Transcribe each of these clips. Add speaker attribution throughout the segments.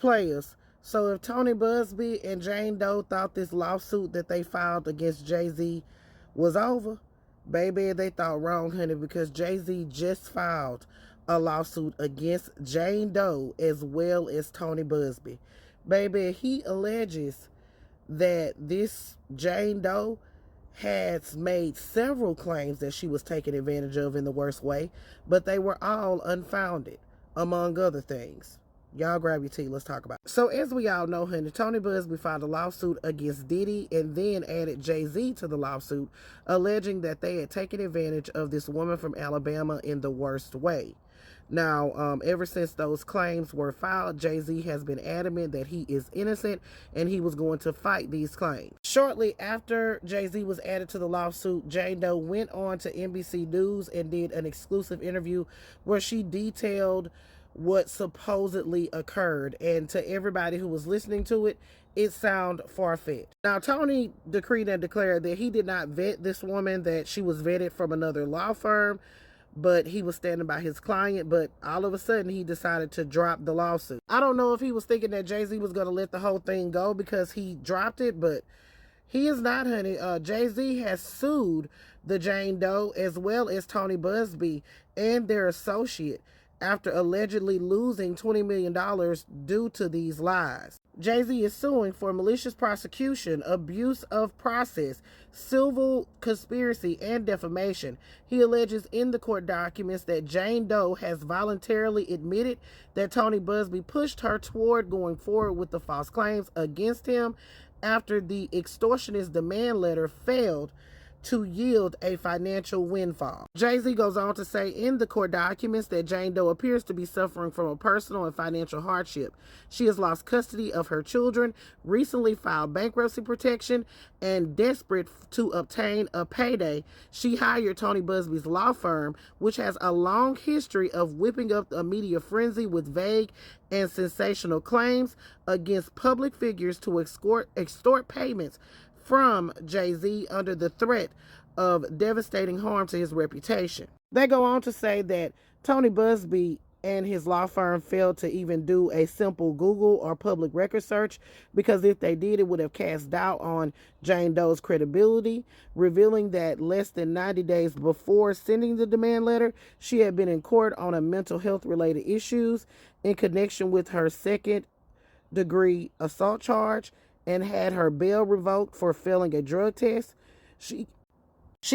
Speaker 1: players. So if Tony Buzbee and Jane Doe thought this lawsuit that they filed against Jay-Z was over, baby, they thought wrong, honey, because Jay-Z just filed a lawsuit against Jane Doe as well as Tony Buzbee. Baby, he alleges that this Jane Doe has made several claims that she was taken advantage of in the worst way, but they were all unfounded, among other things. Y'all grab your tea, let's talk about it. So as we all know, honey, Tony Buzbee filed a lawsuit against Diddy and then added Jay-Z to the lawsuit, alleging that they had taken advantage of this woman from Alabama in the worst way. Now, ever since those claims were filed, Jay-Z has been adamant that he is innocent and he was going to fight these claims. Shortly after Jay-Z was added to the lawsuit, Jane Doe went on to NBC News and did an exclusive interview where she detailed what supposedly occurred, and to everybody who was listening to it, it sounded far-fetched. Now, Tony decreed and declared that he did not vet this woman, that she was vetted from another law firm, but he was standing by his client. But all of a sudden, he decided to drop the lawsuit. I don't know if he was thinking that Jay-Z was going to let the whole thing go because he dropped it, but he is not, honey. Jay-Z has sued the Jane Doe as well as Tony Buzbee and their associate after allegedly losing $20 million due to these lies. Jay-Z is suing for malicious prosecution, abuse of process, civil conspiracy, and defamation. He alleges in the court documents that Jane Doe has voluntarily admitted that Tony Buzbee pushed her toward going forward with the false claims against him after the extortionist demand letter failed to yield a financial windfall. Jay-Z goes on to say in the court documents that Jane Doe appears to be suffering from a personal and financial hardship. She has lost custody of her children, recently filed bankruptcy protection, and desperate to obtain a payday, she hired Tony Buzbee's law firm, which has a long history of whipping up a media frenzy with vague and sensational claims against public figures to extort payments from Jay-Z under the threat of devastating harm to his reputation. They go on to say that Tony Buzbee and his law firm failed to even do a simple Google or public record search, because if they did, it would have cast doubt on Jane Doe's credibility, revealing that less than 90 days before sending the demand letter, she had been in court on a mental health related issues in connection with her second-degree assault charge and had her bail revoked for failing a drug test. She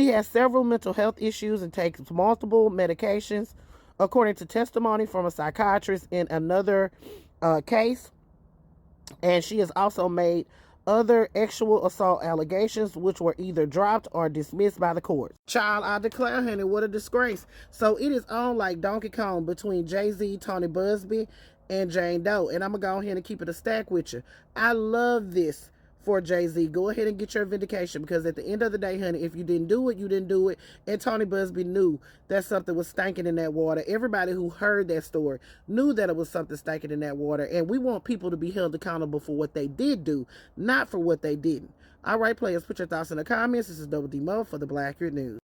Speaker 1: has several mental health issues and takes multiple medications, according to testimony from a psychiatrist in another case. And she has also made other sexual assault allegations, which were either dropped or dismissed by the court. Child, I declare, honey, what a disgrace. So it is on like Donkey Kong between Jay-Z, Tony Buzbee, and Jane Doe. And I'm going to go ahead and keep it a stack with you. I love this for Jay-Z. Go ahead and get your vindication, because at the end of the day, honey, if you didn't do it, you didn't do it. And Tony Buzbee knew that something was stinking in that water. Everybody who heard that story knew that it was something stinking in that water. And we want people to be held accountable for what they did do, not for what they didn't. All right, players, put your thoughts in the comments. This is Double D Mo for the Black Accurate News.